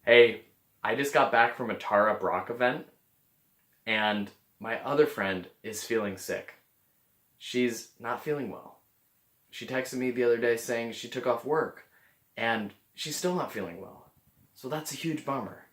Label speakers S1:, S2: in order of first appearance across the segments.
S1: Hey, I just got back from a Tara Brach event, and my other friend is feeling sick. She's not feeling well. She texted me the other day saying she took off work, and she's still not feeling well. So that's a huge bummer.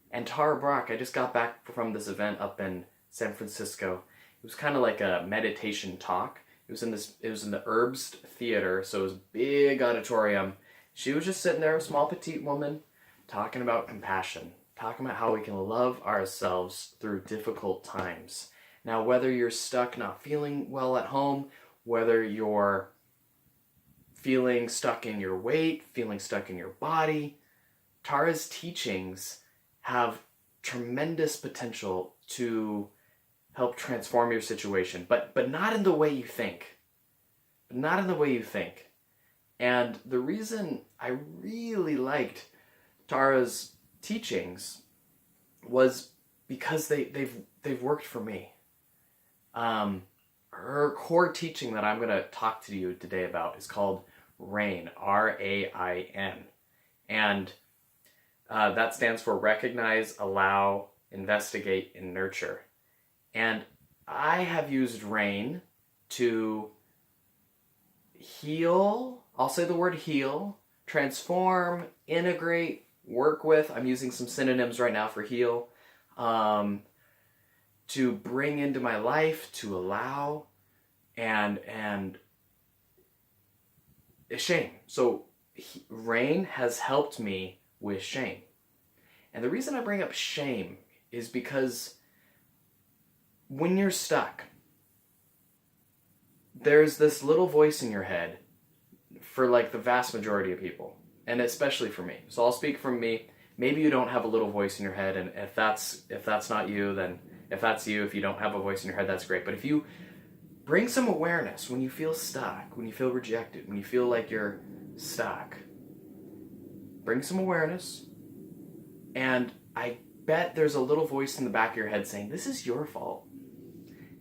S1: And Tara Brach, I just got back from this event up in San Francisco. It was kind of like a meditation talk. It was in the Herbst Theater, so it was a big auditorium. She was just sitting there, a small petite woman, talking about compassion, talking about how we can love ourselves through difficult times. Now, whether you're stuck not feeling well at home, whether you're feeling stuck in your weight, feeling stuck in your body, Tara's teachings have tremendous potential to help transform your situation, but not in the way you think. Not in the way you think. And the reason I really liked Tara's teachings was because they've worked for me. Her core teaching that I'm going to talk to you today about is called RAIN, RAIN, and that stands for Recognize, Allow, Investigate, and Nurture. And I have used RAIN to heal. I'll say the word heal, transform, integrate, work with. I'm using some synonyms right now for heal. To bring into my life, to allow, and shame. So RAIN has helped me with shame. And the reason I bring up shame is because when you're stuck, there's this little voice in your head for like the vast majority of people, and especially for me. So I'll speak from me. Maybe you don't have a little voice in your head, and if that's not you, then if that's you, if you don't have a voice in your head, that's great. But if you bring some awareness when you feel stuck, when you feel rejected, when you feel like you're stuck, bring some awareness, and I bet there's a little voice in the back of your head saying, this is your fault.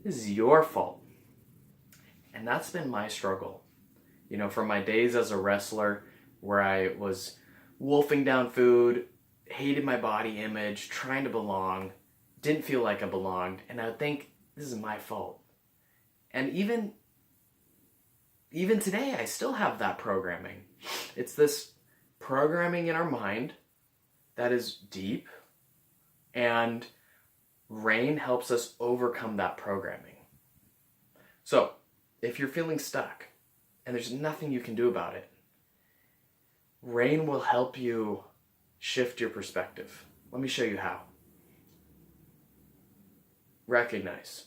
S1: This is your fault. And that's been my struggle. You know, from my days as a wrestler where I was wolfing down food, hated my body image, trying to belong, didn't feel like I belonged, and I would think, this is my fault. And even today, I still have that programming. It's this programming in our mind that is deep, and RAIN helps us overcome that programming. So, if you're feeling stuck, and there's nothing you can do about it, RAIN will help you shift your perspective. Let me show you how. Recognize.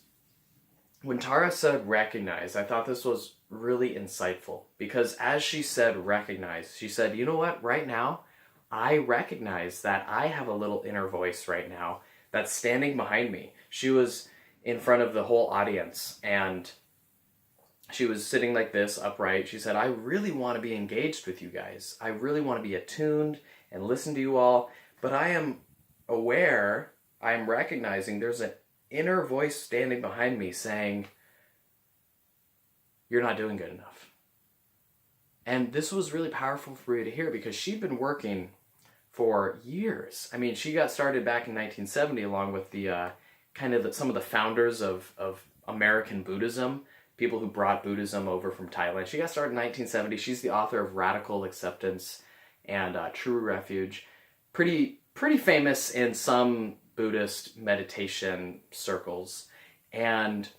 S1: When Tara said recognize, I thought this was really insightful, because as she said recognize, she said, you know what, right now, I recognize that I have a little inner voice right now that's standing behind me. She was in front of the whole audience, and she was sitting like this, upright. She said, I really want to be engaged with you guys. I really want to be attuned and listen to you all, but I am aware, I am recognizing there's an inner voice standing behind me saying, you're not doing good enough. And this was really powerful for me to hear, because she'd been working for years. I mean, she got started back in 1970 along with the some of the founders of American Buddhism, people who brought Buddhism over from Thailand. She got started in 1970. She's the author of Radical Acceptance and True Refuge. Pretty famous in some Buddhist meditation circles. And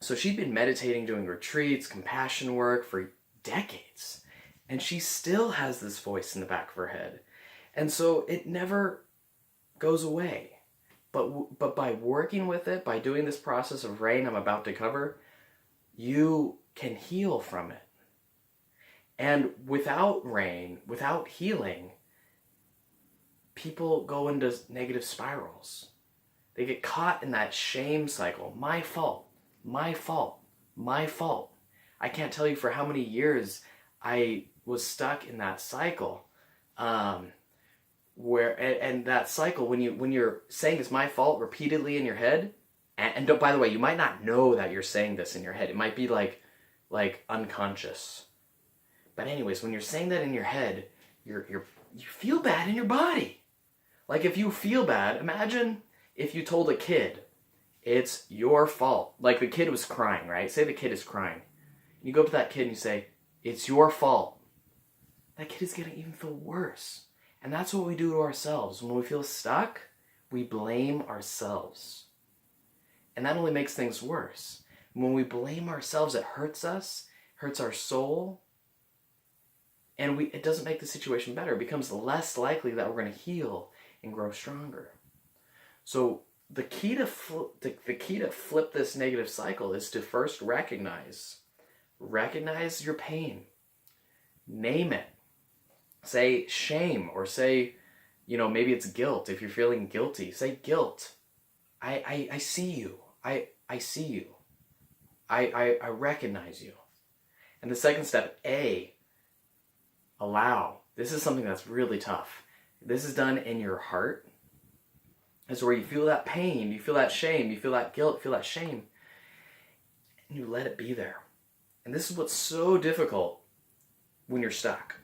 S1: so she'd been meditating, doing retreats, compassion work for decades. And she still has this voice in the back of her head. And so it never goes away. But by working with it, by doing this process of RAIN I'm about to cover, you can heal from it. And without RAIN, without healing, people go into negative spirals. They get caught in that shame cycle. My fault, my fault, my fault. I can't tell you for how many years I was stuck in that cycle. And that cycle, when you're saying it's my fault repeatedly in your head, and by the way, you might not know that you're saying this in your head. It might be like unconscious. But anyways, when you're saying that in your head, you're you feel bad in your body. Like if you feel bad, imagine if you told a kid, it's your fault. Like the kid was crying, right? Say the kid is crying. You go up to that kid and you say, it's your fault. That kid is going to even feel worse. And that's what we do to ourselves. When we feel stuck, we blame ourselves. And that only makes things worse. When we blame ourselves, it hurts us, hurts our soul, and it doesn't make the situation better. It becomes less likely that we're going to heal and grow stronger. So the key to flip this negative cycle is to first recognize your pain. Name it. Say shame, or say, maybe it's guilt. If you're feeling guilty, say guilt. I see you. I see you. I recognize you. And the second step, allow. This is something that's really tough. This is done in your heart. It's where you feel that pain, you feel that shame, you feel that guilt, you feel that shame, and you let it be there. And this is what's so difficult when you're stuck,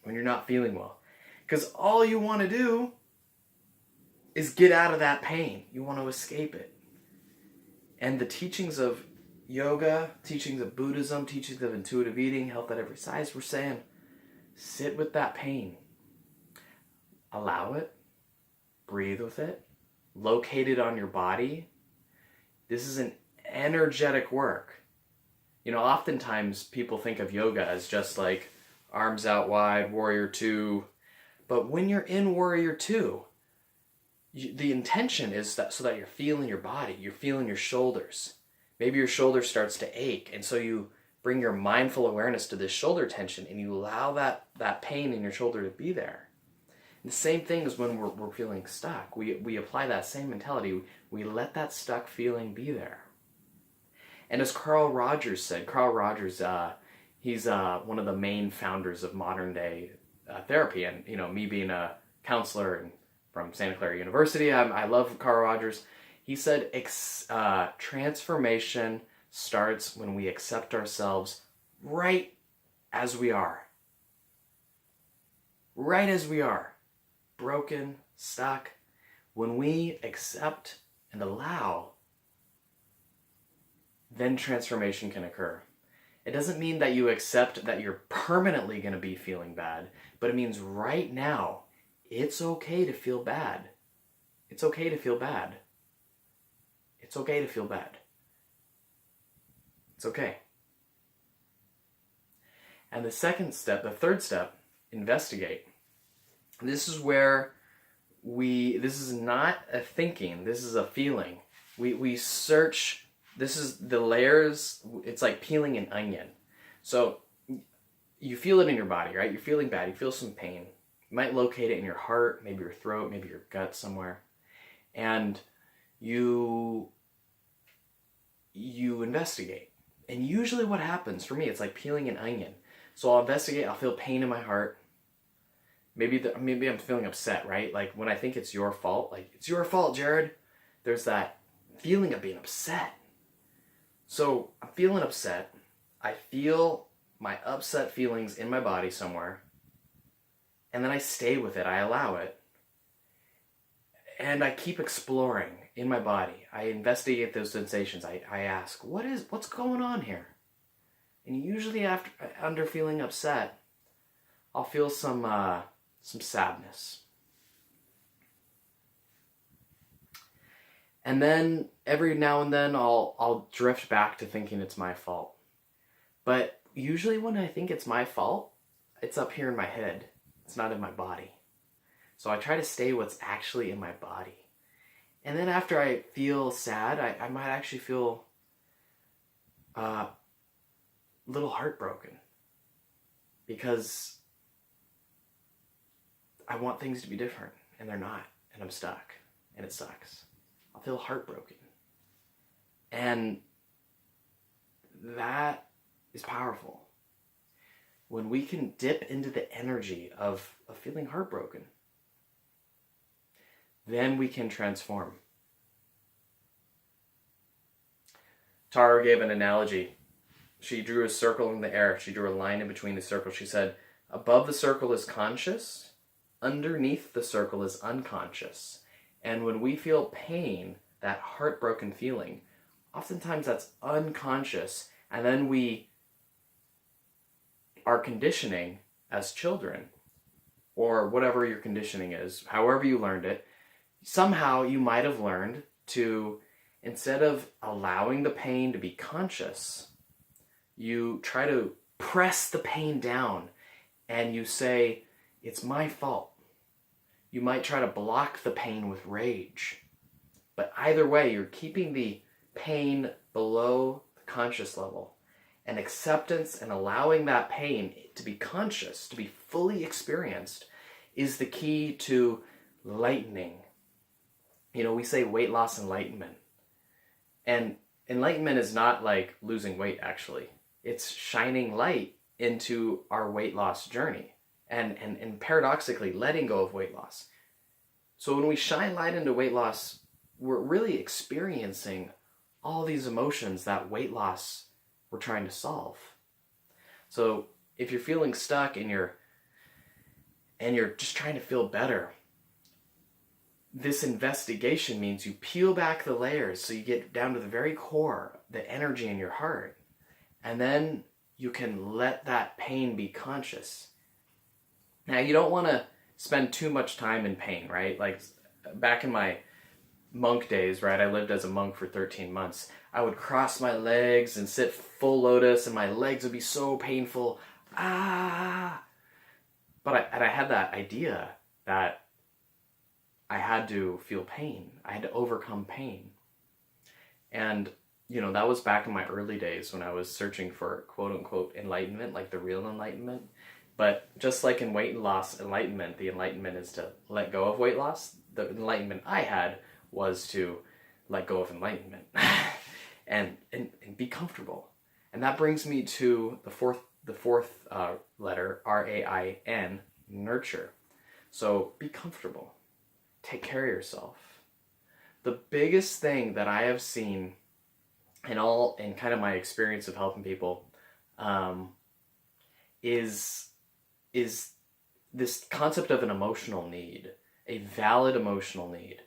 S1: when you're not feeling well. Because all you want to do is get out of that pain. You want to escape it. And the teachings of yoga, teachings of Buddhism, teachings of intuitive eating, health at every size, we're saying, sit with that pain. Allow it. Breathe with it. Locate it on your body. This is an energetic work. Oftentimes people think of yoga as just like arms out wide, warrior two. But when you're in warrior two, the intention is that so that you're feeling your body, you're feeling your shoulders. Maybe your shoulder starts to ache, and so you bring your mindful awareness to this shoulder tension, and you allow that pain in your shoulder to be there. And the same thing is when we're feeling stuck. We apply that same mentality. We let that stuck feeling be there. And as Carl Rogers said, he's one of the main founders of modern day therapy. And me being a counselor and from Santa Clara University, I love Carl Rogers. He said, transformation starts when we accept ourselves right as we are. Right as we are. Broken, stuck. When we accept and allow, then transformation can occur. It doesn't mean that you accept that you're permanently going to be feeling bad, but it means right now, it's okay to feel bad. It's okay to feel bad. It's okay to feel bad. It's okay. And the third step, investigate. This is where this is not a thinking, this is a feeling. We search, this is the layers, it's like peeling an onion. So you feel it in your body, right? You're feeling bad, you feel some pain. You might locate it in your heart, maybe your throat, maybe your gut somewhere. And you investigate. And usually what happens, for me, it's like peeling an onion. So I'll investigate, I'll feel pain in my heart. Maybe I'm feeling upset, right? Like when I think it's your fault, like, it's your fault, Jared. There's that feeling of being upset. So I'm feeling upset. I feel my upset feelings in my body somewhere. And then I stay with it. I allow it. And I keep exploring in my body. I investigate those sensations. I ask, what's going on here? And usually under feeling upset, I'll feel some sadness. And then every now and then I'll drift back to thinking it's my fault. But usually when I think it's my fault, it's up here in my head. It's not in my body. So I try to stay what's actually in my body. And then after I feel sad, I might actually feel a little heartbroken. Because I want things to be different, and they're not, and I'm stuck, and it sucks. I'll feel heartbroken. And that is powerful. When we can dip into the energy of feeling heartbroken, then we can transform. Tara gave an analogy. She drew a circle in the air. She drew a line in between the circles. She said, above the circle is conscious, underneath the circle is unconscious. And when we feel pain, that heartbroken feeling, oftentimes that's unconscious. And then we are conditioning as children, or whatever your conditioning is, however you learned it, somehow you might have learned to, instead of allowing the pain to be conscious, you try to press the pain down and you say, it's my fault. You might try to block the pain with rage. But either way, you're keeping the pain below the conscious level. And acceptance and allowing that pain to be conscious, to be fully experienced, is the key to lightening. You know, we say weight loss enlightenment. And enlightenment is not like losing weight, actually. It's shining light into our weight loss journey. And paradoxically, letting go of weight loss. So when we shine light into weight loss, we're really experiencing all these emotions that weight loss we're trying to solve. So if you're feeling stuck and you're just trying to feel better, this investigation means you peel back the layers so you get down to the very core, the energy in your heart, and then you can let that pain be conscious. Now, you don't want to spend too much time in pain, right? Like back in my monk days, right? I lived as a monk for 13 months. I would cross my legs and sit full lotus, and my legs would be so painful. But I had that idea that I had to feel pain. I had to overcome pain. And, you know, that was back in my early days when I was searching for quote unquote enlightenment, like the real enlightenment. But just like in weight loss enlightenment, the enlightenment is to let go of weight loss. The enlightenment I had was to let go of enlightenment and be comfortable. And that brings me to the fourth letter, R-A-I-N, nurture. So be comfortable. Take care of yourself. The biggest thing that I have seen in kind of my experience of helping people is this concept of an emotional need, a valid emotional need.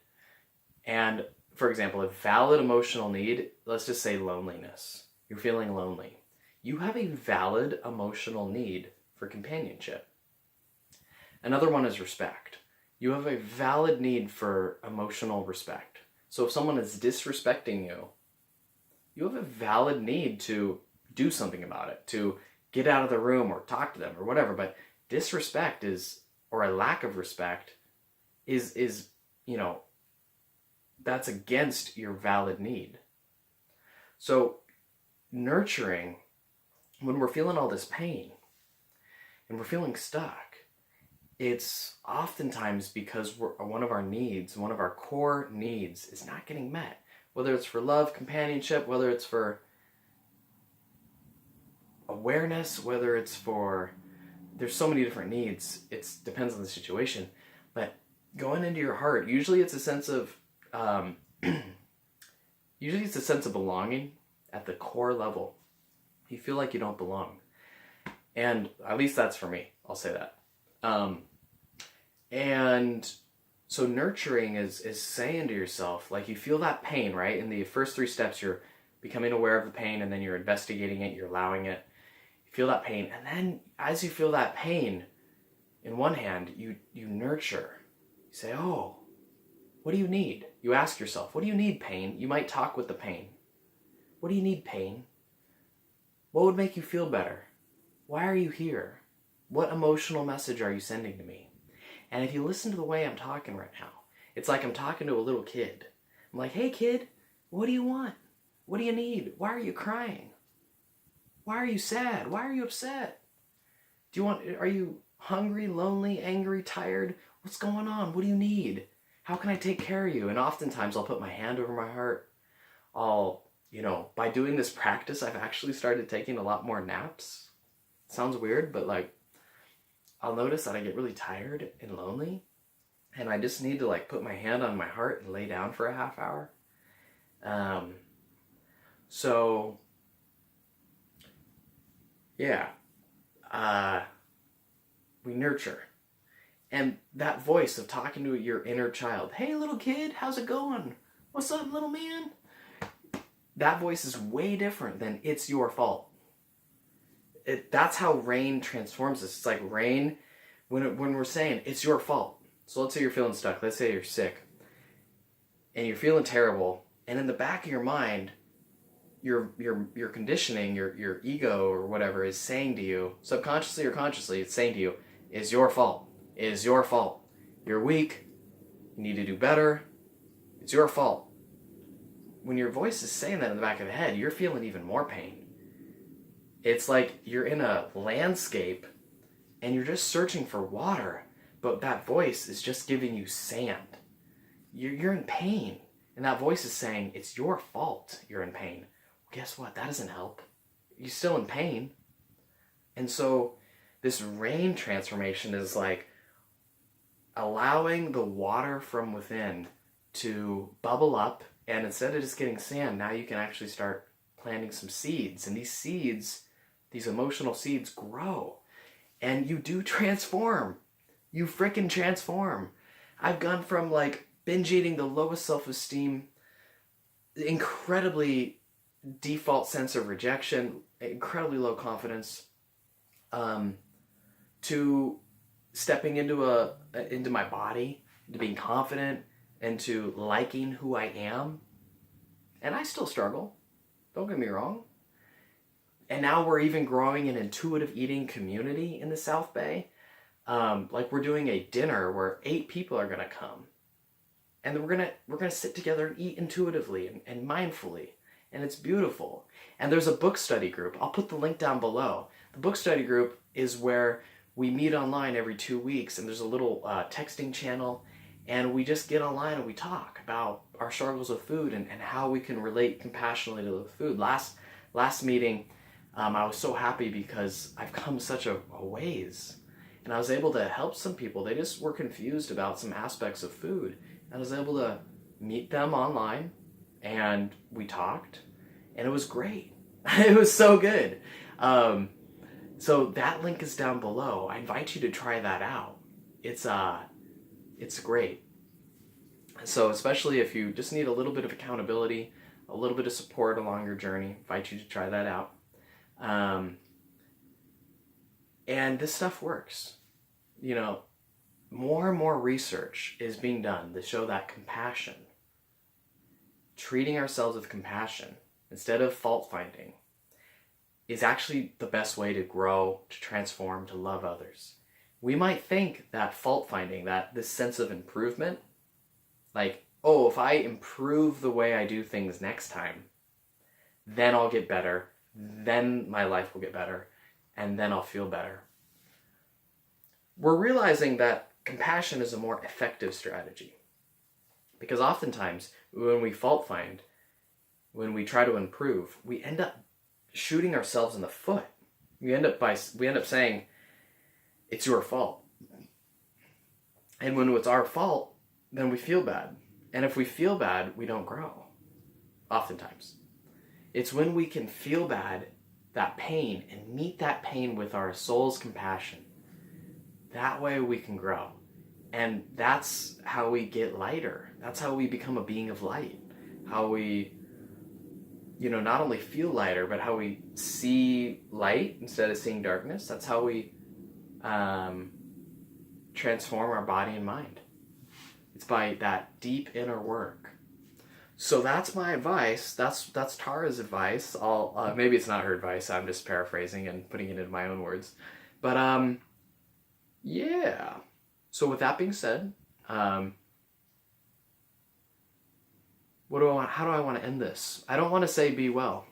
S1: And for example, a valid emotional need, let's just say loneliness. You're feeling lonely. You have a valid emotional need for companionship. Another one is respect. You have a valid need for emotional respect. So if someone is disrespecting you, you have a valid need to do something about it, to get out of the room or talk to them or whatever. But disrespect or a lack of respect is, you know, that's against your valid need. So nurturing, when we're feeling all this pain and we're feeling stuck, it's oftentimes because one of our needs, one of our core needs is not getting met. Whether it's for love, companionship, whether it's for awareness, whether it's for, there's so many different needs. It depends on the situation. But going into your heart, usually it's a sense of belonging at the core level. You feel like you don't belong. And at least that's for me. I'll say that. And so nurturing is saying to yourself, like you feel that pain, right? In the first 3 steps, you're becoming aware of the pain, and then you're investigating it, you're allowing it. You feel that pain. And then as you feel that pain, in one hand, you nurture. You say, oh, what do you need? You ask yourself, what do you need, pain? You might talk with the pain. What do you need, pain? What would make you feel better? Why are you here? What emotional message are you sending to me? And if you listen to the way I'm talking right now, it's like I'm talking to a little kid. I'm like, hey kid, what do you want? What do you need? Why are you crying? Why are you sad? Why are you upset? Are you hungry, lonely, angry, tired? What's going on? What do you need? How can I take care of you? And oftentimes I'll put my hand over my heart. By doing this practice, I've actually started taking a lot more naps. Sounds weird, but like, I'll notice that I get really tired and lonely, and I just need to like put my hand on my heart and lay down for a half hour. We nurture. And that voice of talking to your inner child, hey, little kid, how's it going? What's up, little man? That voice is way different than it's your fault. That's how rain transforms us. It's like rain, when we're saying it's your fault. So let's say you're feeling stuck. Let's say you're sick. And you're feeling terrible. And in the back of your mind, your conditioning, your ego or whatever is saying to you, subconsciously or consciously, it's saying to you, it's your fault. It is your fault. You're weak. You need to do better. It's your fault. When your voice is saying that in the back of the head, you're feeling even more pain. It's like you're in a landscape and you're just searching for water, but that voice is just giving you sand. You're in pain, and that voice is saying, it's your fault you're in pain. Well, guess what? That doesn't help. You're still in pain. And so this rain transformation is like allowing the water from within to bubble up, and instead of just getting sand, now you can actually start planting some seeds. And these seeds, these emotional seeds, grow. And you do transform. You frickin' transform. I've gone from like binge eating, the lowest self-esteem, incredibly default sense of rejection, incredibly low confidence, to stepping into my body, to being confident, and to liking who I am. And I still struggle. Don't get me wrong. And now we're even growing an intuitive eating community in the South Bay. Like we're doing a dinner where 8 people are gonna come. And we're gonna sit together and eat intuitively and mindfully. And it's beautiful. And there's a book study group. I'll put the link down below. The book study group is where we meet online every 2 weeks, and there's a little texting channel, and we just get online and we talk about our struggles with food and how we can relate compassionately to the food. Last meeting, I was so happy because I've come such a ways, and I was able to help some people. They just were confused about some aspects of food. I was able to meet them online, and we talked, and it was great. It was so good. So that link is down below. I invite you to try that out. It's great. So especially if you just need a little bit of accountability, a little bit of support along your journey, I invite you to try that out. And this stuff works. You know, more and more research is being done to show that compassion, treating ourselves with compassion instead of fault finding, is actually the best way to grow, to transform, to love others. We might think that fault finding, that this sense of improvement, like, oh, if I improve the way I do things next time, then I'll get better, then my life will get better, and then I'll feel better. We're realizing that compassion is a more effective strategy. Because oftentimes, when we fault find, when we try to improve, we end up shooting ourselves in the foot. We end up saying, it's your fault. And when it's our fault, then we feel bad. And if we feel bad, we don't grow. Oftentimes. It's when we can feel bad, that pain, and meet that pain with our soul's compassion. That way we can grow. And that's how we get lighter. That's how we become a being of light. How we, not only feel lighter, but how we see light instead of seeing darkness. That's how we transform our body and mind. It's by that deep inner work. So that's my advice. That's Tara's advice. Maybe it's not her advice. I'm just paraphrasing and putting it into my own words. But yeah. So with that being said, how do I want to end this? I don't want to say be well.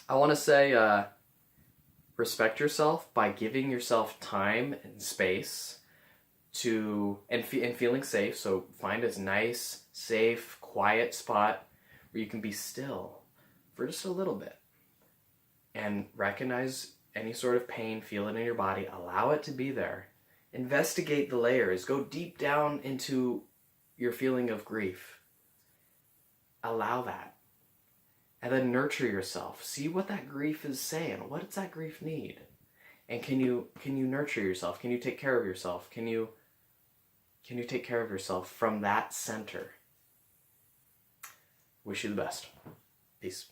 S1: I want to say respect yourself by giving yourself time and space and feeling safe. So find a nice, safe, quiet spot where you can be still for just a little bit and recognize any sort of pain, feel it in your body, allow it to be there. Investigate the layers. Go deep down into your feeling of grief. Allow that. And then nurture yourself. See what that grief is saying. What does that grief need? And can you nurture yourself? Can you take care of yourself? Can you take care of yourself from that center? Wish you the best. Peace.